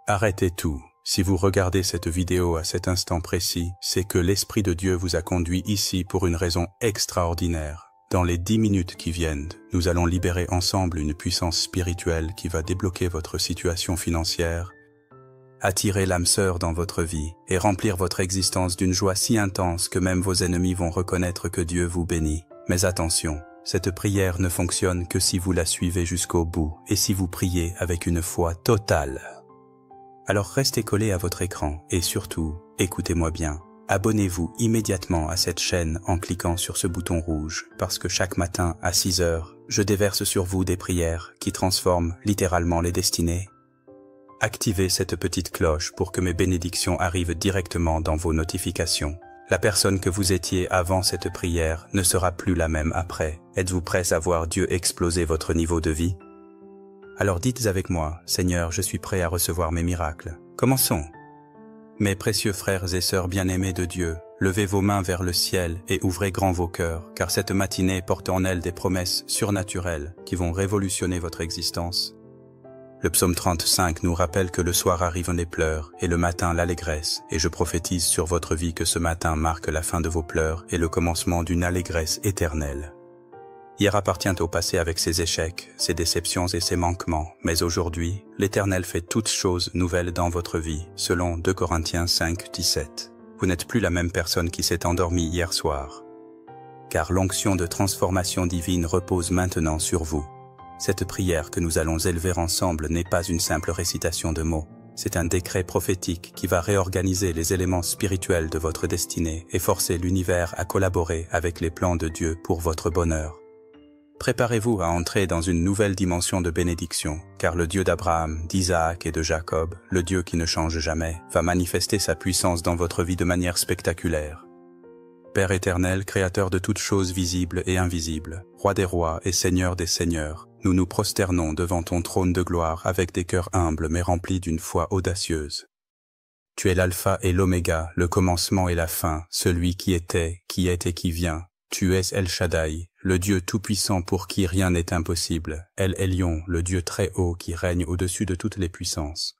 Arrêtez tout. Si vous regardez cette vidéo à cet instant précis, c'est que l'Esprit de Dieu vous a conduit ici pour une raison extraordinaire. Dans les 10 minutes qui viennent, nous allons libérer ensemble une puissance spirituelle qui va débloquer votre situation financière, attirer l'âme sœur dans votre vie et remplir votre existence d'une joie si intense que même vos ennemis vont reconnaître que Dieu vous bénit. Mais attention, cette prière ne fonctionne que si vous la suivez jusqu'au bout et si vous priez avec une foi totale. Alors restez collés à votre écran et surtout, écoutez-moi bien, abonnez-vous immédiatement à cette chaîne en cliquant sur ce bouton rouge parce que chaque matin à 6 heures, je déverse sur vous des prières qui transforment littéralement les destinées. Activez cette petite cloche pour que mes bénédictions arrivent directement dans vos notifications. La personne que vous étiez avant cette prière ne sera plus la même après. Êtes-vous prêts à voir Dieu exploser votre niveau de vie? Alors dites avec moi, Seigneur, je suis prêt à recevoir mes miracles. Commençons. Mes précieux frères et sœurs bien-aimés de Dieu, levez vos mains vers le ciel et ouvrez grand vos cœurs, car cette matinée porte en elle des promesses surnaturelles qui vont révolutionner votre existence. Le psaume 35 nous rappelle que le soir arrivent les pleurs et le matin l'allégresse, et je prophétise sur votre vie que ce matin marque la fin de vos pleurs et le commencement d'une allégresse éternelle. Hier appartient au passé avec ses échecs, ses déceptions et ses manquements, mais aujourd'hui, l'Éternel fait toutes choses nouvelles dans votre vie, selon 2 Corinthiens 5, 17. Vous n'êtes plus la même personne qui s'est endormie hier soir, car l'onction de transformation divine repose maintenant sur vous. Cette prière que nous allons élever ensemble n'est pas une simple récitation de mots, c'est un décret prophétique qui va réorganiser les éléments spirituels de votre destinée et forcer l'univers à collaborer avec les plans de Dieu pour votre bonheur. Préparez-vous à entrer dans une nouvelle dimension de bénédiction, car le Dieu d'Abraham, d'Isaac et de Jacob, le Dieu qui ne change jamais, va manifester sa puissance dans votre vie de manière spectaculaire. Père éternel, créateur de toutes choses visibles et invisibles, roi des rois et seigneur des seigneurs, nous nous prosternons devant ton trône de gloire avec des cœurs humbles mais remplis d'une foi audacieuse. Tu es l'alpha et l'oméga, le commencement et la fin, celui qui était, qui est et qui vient. Tu es El Shaddai, le Dieu tout-puissant pour qui rien n'est impossible, El Elyon, le Dieu très haut qui règne au-dessus de toutes les puissances.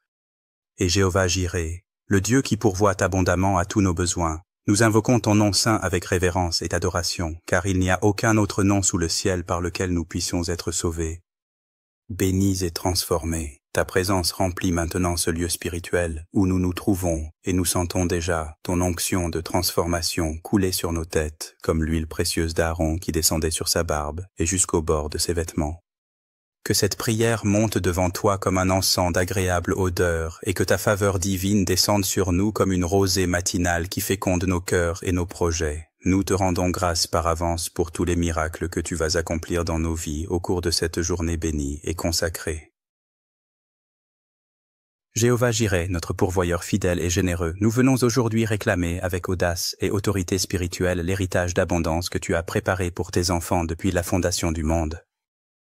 Et Jéhovah Jireh, le Dieu qui pourvoit abondamment à tous nos besoins. Nous invoquons ton nom saint avec révérence et adoration, car il n'y a aucun autre nom sous le ciel par lequel nous puissions être sauvés. Bénis et transformés, ta présence remplit maintenant ce lieu spirituel où nous nous trouvons et nous sentons déjà ton onction de transformation couler sur nos têtes comme l'huile précieuse d'Aaron qui descendait sur sa barbe et jusqu'au bord de ses vêtements. Que cette prière monte devant toi comme un encens d'agréable odeur et que ta faveur divine descende sur nous comme une rosée matinale qui féconde nos cœurs et nos projets. Nous te rendons grâce par avance pour tous les miracles que tu vas accomplir dans nos vies au cours de cette journée bénie et consacrée. Jéhovah Jireh, notre pourvoyeur fidèle et généreux, nous venons aujourd'hui réclamer avec audace et autorité spirituelle l'héritage d'abondance que tu as préparé pour tes enfants depuis la fondation du monde.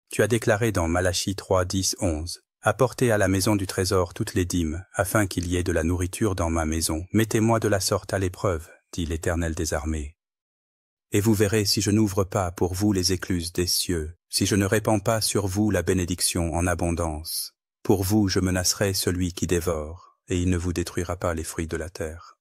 Tu as déclaré dans Malachie 3, 10, 11, « Apportez à la maison du trésor toutes les dîmes, afin qu'il y ait de la nourriture dans ma maison. Mettez-moi de la sorte à l'épreuve, dit l'Éternel des armées. Et vous verrez si je n'ouvre pas pour vous les écluses des cieux, si je ne répands pas sur vous la bénédiction en abondance. Pour vous je menacerai celui qui dévore, et il ne vous détruira pas les fruits de la terre. »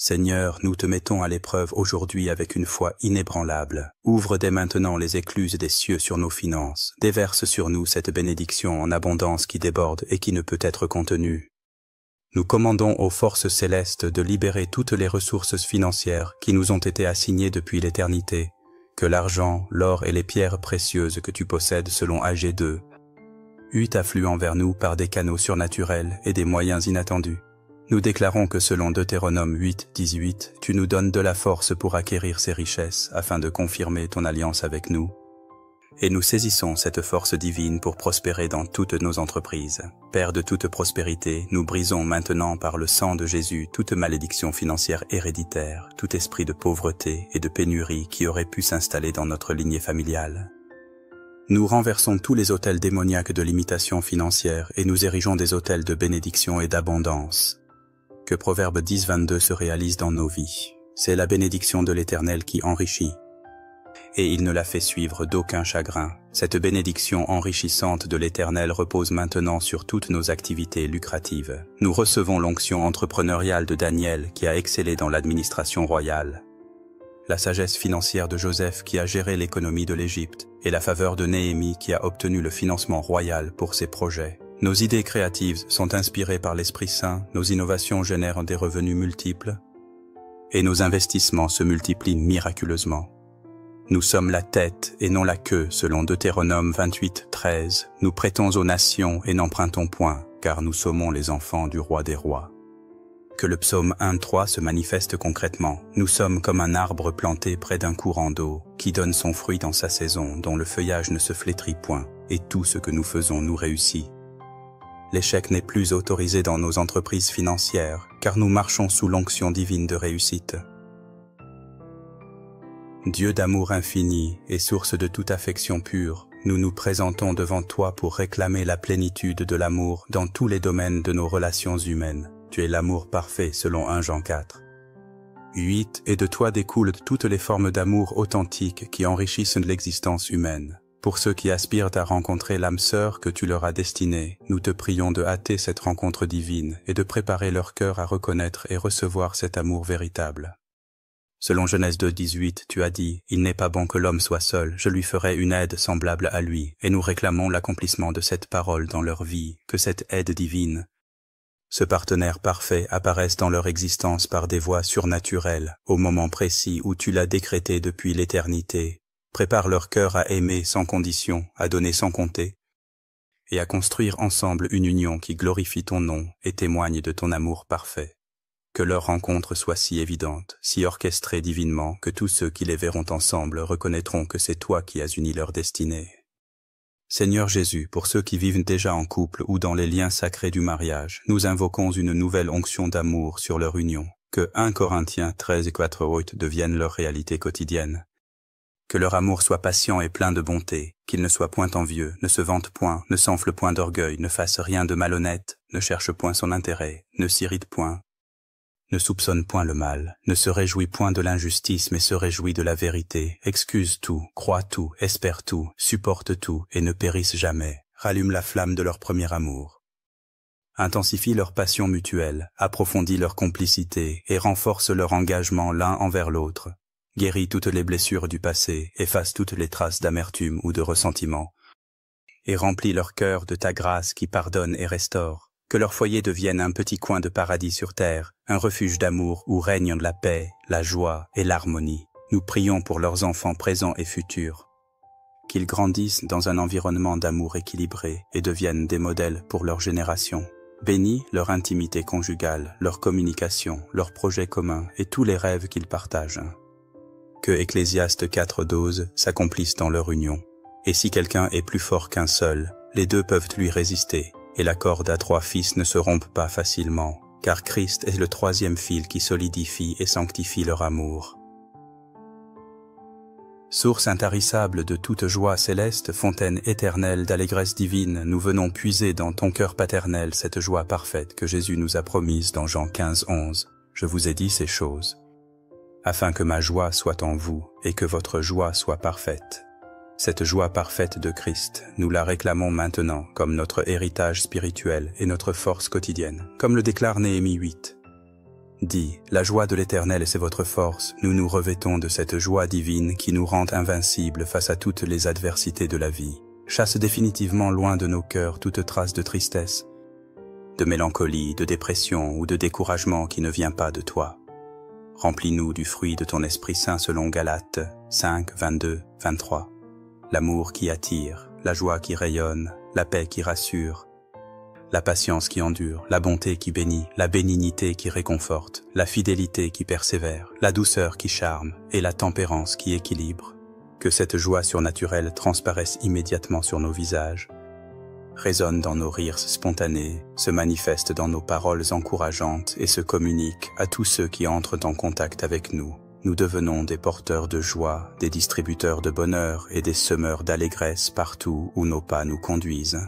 Seigneur, nous te mettons à l'épreuve aujourd'hui avec une foi inébranlable. Ouvre dès maintenant les écluses des cieux sur nos finances. Déverse sur nous cette bénédiction en abondance qui déborde et qui ne peut être contenue. Nous commandons aux forces célestes de libérer toutes les ressources financières qui nous ont été assignées depuis l'éternité, que l'argent, l'or et les pierres précieuses que tu possèdes selon Agé 2 eût affluent vers nous par des canaux surnaturels et des moyens inattendus. Nous déclarons que selon Deutéronome 8, 18, tu nous donnes de la force pour acquérir ces richesses afin de confirmer ton alliance avec nous. Et nous saisissons cette force divine pour prospérer dans toutes nos entreprises. Père de toute prospérité, nous brisons maintenant par le sang de Jésus toute malédiction financière héréditaire, tout esprit de pauvreté et de pénurie qui aurait pu s'installer dans notre lignée familiale. Nous renversons tous les autels démoniaques de limitation financière et nous érigeons des autels de bénédiction et d'abondance. Que Proverbe 10, 22 se réalise dans nos vies. C'est la bénédiction de l'Éternel qui enrichit. et il ne la fait suivre d'aucun chagrin. Cette bénédiction enrichissante de l'Éternel repose maintenant sur toutes nos activités lucratives. Nous recevons l'onction entrepreneuriale de Daniel qui a excellé dans l'administration royale, la sagesse financière de Joseph qui a géré l'économie de l'Égypte, et la faveur de Néhémie qui a obtenu le financement royal pour ses projets. Nos idées créatives sont inspirées par l'Esprit Saint, nos innovations génèrent des revenus multiples, et nos investissements se multiplient miraculeusement. Nous sommes la tête et non la queue, selon Deutéronome 28:13. Nous prêtons aux nations et n'empruntons point, car nous sommes les enfants du roi des rois. Que le psaume 1:3 se manifeste concrètement. Nous sommes comme un arbre planté près d'un courant d'eau, qui donne son fruit dans sa saison, dont le feuillage ne se flétrit point, et tout ce que nous faisons nous réussit. L'échec n'est plus autorisé dans nos entreprises financières, car nous marchons sous l'onction divine de réussite. Dieu d'amour infini et source de toute affection pure, nous nous présentons devant toi pour réclamer la plénitude de l'amour dans tous les domaines de nos relations humaines. Tu es l'amour parfait selon 1 Jean 4. 8. Et de toi découlent toutes les formes d'amour authentiques qui enrichissent l'existence humaine. Pour ceux qui aspirent à rencontrer l'âme sœur que tu leur as destinée, nous te prions de hâter cette rencontre divine et de préparer leur cœur à reconnaître et recevoir cet amour véritable. Selon Genèse 2:18, tu as dit, « Il n'est pas bon que l'homme soit seul, je lui ferai une aide semblable à lui. » Et nous réclamons l'accomplissement de cette parole dans leur vie, que cette aide divine, ce partenaire parfait, apparaisse dans leur existence par des voies surnaturelles, au moment précis où tu l'as décrété depuis l'éternité. Prépare leur cœur à aimer sans condition, à donner sans compter, et à construire ensemble une union qui glorifie ton nom et témoigne de ton amour parfait. Que leur rencontre soit si évidente, si orchestrée divinement, que tous ceux qui les verront ensemble reconnaîtront que c'est toi qui as uni leur destinée. Seigneur Jésus, pour ceux qui vivent déjà en couple ou dans les liens sacrés du mariage, nous invoquons une nouvelle onction d'amour sur leur union. Que 1 Corinthiens 13:4 devienne leur réalité quotidienne. Que leur amour soit patient et plein de bonté, qu'il ne soit point envieux, ne se vante point, ne s'enfle point d'orgueil, ne fasse rien de malhonnête, ne cherche point son intérêt, ne s'irrite point, ne soupçonne point le mal, ne se réjouit point de l'injustice, mais se réjouit de la vérité, excuse tout, croit tout, espère tout, supporte tout, et ne périsse jamais. Rallume la flamme de leur premier amour. Intensifie leur passion mutuelle, approfondis leur complicité, et renforce leur engagement l'un envers l'autre. Guéris toutes les blessures du passé, efface toutes les traces d'amertume ou de ressentiment, et remplis leur cœur de ta grâce qui pardonne et restaure. Que leur foyer devienne un petit coin de paradis sur terre, un refuge d'amour où règnent la paix, la joie et l'harmonie. Nous prions pour leurs enfants présents et futurs, qu'ils grandissent dans un environnement d'amour équilibré et deviennent des modèles pour leur génération. Bénis leur intimité conjugale, leur communication, leurs projets communs et tous les rêves qu'ils partagent. Que Ecclésiaste 4:12 s'accomplisse dans leur union. Et si quelqu'un est plus fort qu'un seul, les deux peuvent lui résister. Et la corde à 3 fils ne se rompt pas facilement, car Christ est le 3e fil qui solidifie et sanctifie leur amour. Source intarissable de toute joie céleste, fontaine éternelle d'allégresse divine, nous venons puiser dans ton cœur paternel cette joie parfaite que Jésus nous a promise dans Jean 15:11. Je vous ai dit ces choses, afin que ma joie soit en vous et que votre joie soit parfaite. Cette joie parfaite de Christ, nous la réclamons maintenant comme notre héritage spirituel et notre force quotidienne, comme le déclare Néhémie 8. Dit, la joie de l'Éternel c'est votre force, nous nous revêtons de cette joie divine qui nous rend invincibles face à toutes les adversités de la vie. Chasse définitivement loin de nos cœurs toute trace de tristesse, de mélancolie, de dépression ou de découragement qui ne vient pas de toi. Remplis-nous du fruit de ton Esprit Saint selon Galates 5:22-23. L'amour qui attire, la joie qui rayonne, la paix qui rassure, la patience qui endure, la bonté qui bénit, la bénignité qui réconforte, la fidélité qui persévère, la douceur qui charme et la tempérance qui équilibre. Que cette joie surnaturelle transparaisse immédiatement sur nos visages, résonne dans nos rires spontanés, se manifeste dans nos paroles encourageantes et se communique à tous ceux qui entrent en contact avec nous. Nous devenons des porteurs de joie, des distributeurs de bonheur et des semeurs d'allégresse partout où nos pas nous conduisent.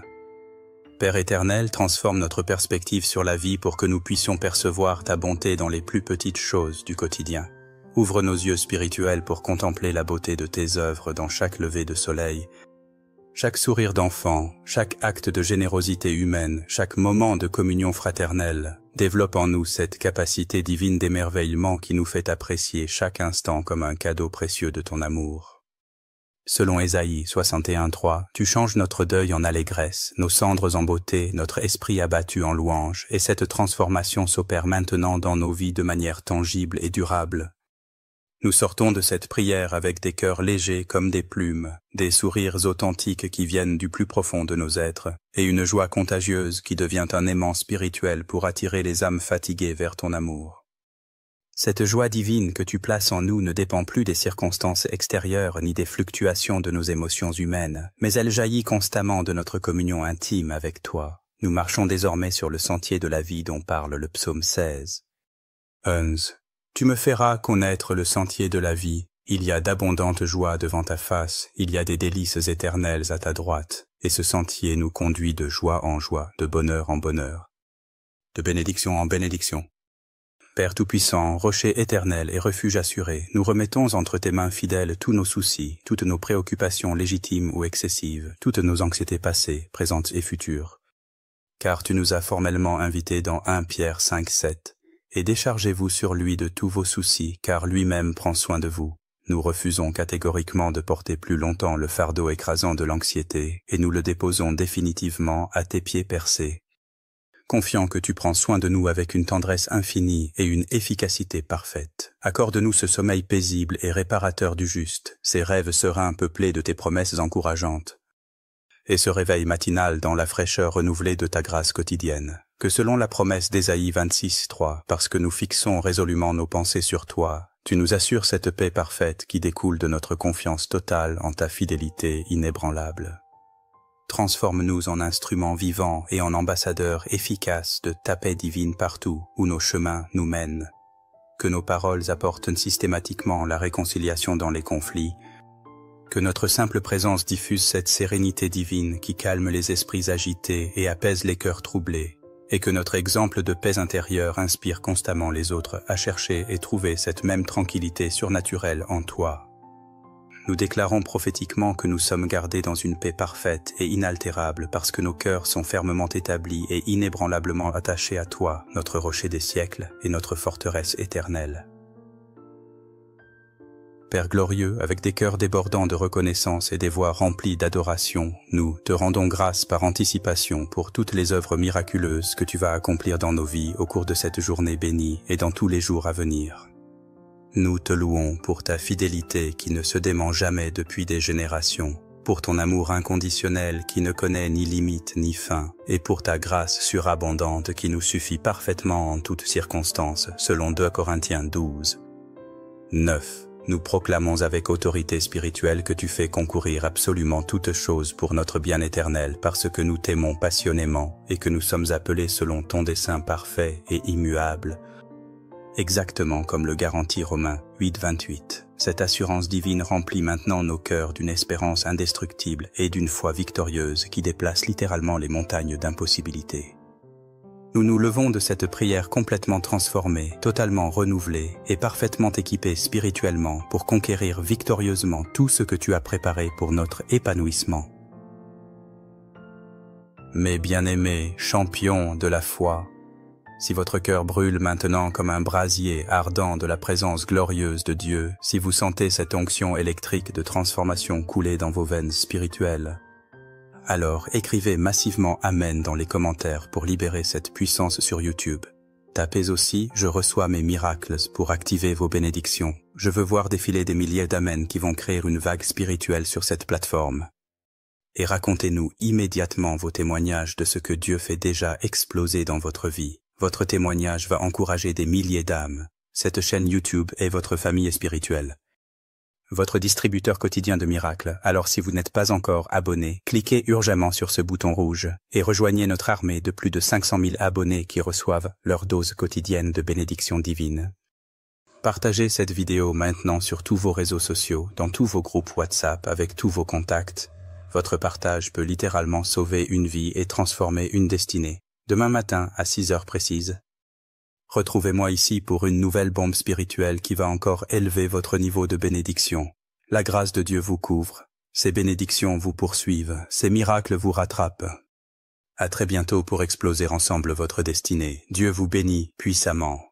Père éternel, transforme notre perspective sur la vie pour que nous puissions percevoir ta bonté dans les plus petites choses du quotidien. Ouvre nos yeux spirituels pour contempler la beauté de tes œuvres dans chaque lever de soleil. Chaque sourire d'enfant, chaque acte de générosité humaine, chaque moment de communion fraternelle, développe en nous cette capacité divine d'émerveillement qui nous fait apprécier chaque instant comme un cadeau précieux de ton amour. Selon Ésaïe 61:3, tu changes notre deuil en allégresse, nos cendres en beauté, notre esprit abattu en louange, et cette transformation s'opère maintenant dans nos vies de manière tangible et durable. Nous sortons de cette prière avec des cœurs légers comme des plumes, des sourires authentiques qui viennent du plus profond de nos êtres, et une joie contagieuse qui devient un aimant spirituel pour attirer les âmes fatiguées vers ton amour. Cette joie divine que tu places en nous ne dépend plus des circonstances extérieures ni des fluctuations de nos émotions humaines, mais elle jaillit constamment de notre communion intime avec toi. Nous marchons désormais sur le sentier de la vie dont parle le psaume 16. 11. Tu me feras connaître le sentier de la vie. Il y a d'abondantes joies devant ta face, il y a des délices éternelles à ta droite, et ce sentier nous conduit de joie en joie, de bonheur en bonheur, de bénédiction en bénédiction. Père Tout-Puissant, rocher éternel et refuge assuré, nous remettons entre tes mains fidèles tous nos soucis, toutes nos préoccupations légitimes ou excessives, toutes nos anxiétés passées, présentes et futures. Car tu nous as formellement invités dans 1 Pierre 5:7. Et déchargez-vous sur lui de tous vos soucis, car lui-même prend soin de vous. Nous refusons catégoriquement de porter plus longtemps le fardeau écrasant de l'anxiété, et nous le déposons définitivement à tes pieds percés. Confiant que tu prends soin de nous avec une tendresse infinie et une efficacité parfaite. Accorde-nous ce sommeil paisible et réparateur du juste, ces rêves sereins peuplés de tes promesses encourageantes, et ce réveil matinal dans la fraîcheur renouvelée de ta grâce quotidienne. Que selon la promesse d'Ésaïe 26:3, parce que nous fixons résolument nos pensées sur toi, tu nous assures cette paix parfaite qui découle de notre confiance totale en ta fidélité inébranlable. Transforme-nous en instruments vivants et en ambassadeurs efficaces de ta paix divine partout où nos chemins nous mènent. Que nos paroles apportent systématiquement la réconciliation dans les conflits. Que notre simple présence diffuse cette sérénité divine qui calme les esprits agités et apaise les cœurs troublés. Et que notre exemple de paix intérieure inspire constamment les autres à chercher et trouver cette même tranquillité surnaturelle en toi. Nous déclarons prophétiquement que nous sommes gardés dans une paix parfaite et inaltérable parce que nos cœurs sont fermement établis et inébranlablement attachés à toi, notre rocher des siècles et notre forteresse éternelle. Père glorieux, avec des cœurs débordants de reconnaissance et des voix remplies d'adoration, nous te rendons grâce par anticipation pour toutes les œuvres miraculeuses que tu vas accomplir dans nos vies au cours de cette journée bénie et dans tous les jours à venir. Nous te louons pour ta fidélité qui ne se dément jamais depuis des générations, pour ton amour inconditionnel qui ne connaît ni limite ni fin, et pour ta grâce surabondante qui nous suffit parfaitement en toutes circonstances, selon 2 Corinthiens 12. 9. Nous proclamons avec autorité spirituelle que tu fais concourir absolument toutes choses pour notre bien éternel parce que nous t'aimons passionnément et que nous sommes appelés selon ton dessein parfait et immuable, exactement comme le garantit Romains 8:28. Cette assurance divine remplit maintenant nos cœurs d'une espérance indestructible et d'une foi victorieuse qui déplace littéralement les montagnes d'impossibilité. Nous nous levons de cette prière complètement transformée, totalement renouvelée et parfaitement équipée spirituellement pour conquérir victorieusement tout ce que tu as préparé pour notre épanouissement. Mes bien-aimés champions de la foi, si votre cœur brûle maintenant comme un brasier ardent de la présence glorieuse de Dieu, si vous sentez cette onction électrique de transformation couler dans vos veines spirituelles, alors écrivez massivement Amen dans les commentaires pour libérer cette puissance sur YouTube. Tapez aussi « Je reçois mes miracles » pour activer vos bénédictions. Je veux voir défiler des milliers d'Amen qui vont créer une vague spirituelle sur cette plateforme. Et racontez-nous immédiatement vos témoignages de ce que Dieu fait déjà exploser dans votre vie. Votre témoignage va encourager des milliers d'âmes. Cette chaîne YouTube est votre famille spirituelle, votre distributeur quotidien de miracles. Alors si vous n'êtes pas encore abonné, cliquez urgemment sur ce bouton rouge et rejoignez notre armée de plus de 500 000 abonnés qui reçoivent leur dose quotidienne de bénédictions divines. Partagez cette vidéo maintenant sur tous vos réseaux sociaux, dans tous vos groupes WhatsApp, avec tous vos contacts. Votre partage peut littéralement sauver une vie et transformer une destinée. Demain matin à 6 heures précises. Retrouvez-moi ici pour une nouvelle bombe spirituelle qui va encore élever votre niveau de bénédiction. La grâce de Dieu vous couvre. Ses bénédictions vous poursuivent. Ses miracles vous rattrapent. À très bientôt pour exploser ensemble votre destinée. Dieu vous bénit puissamment.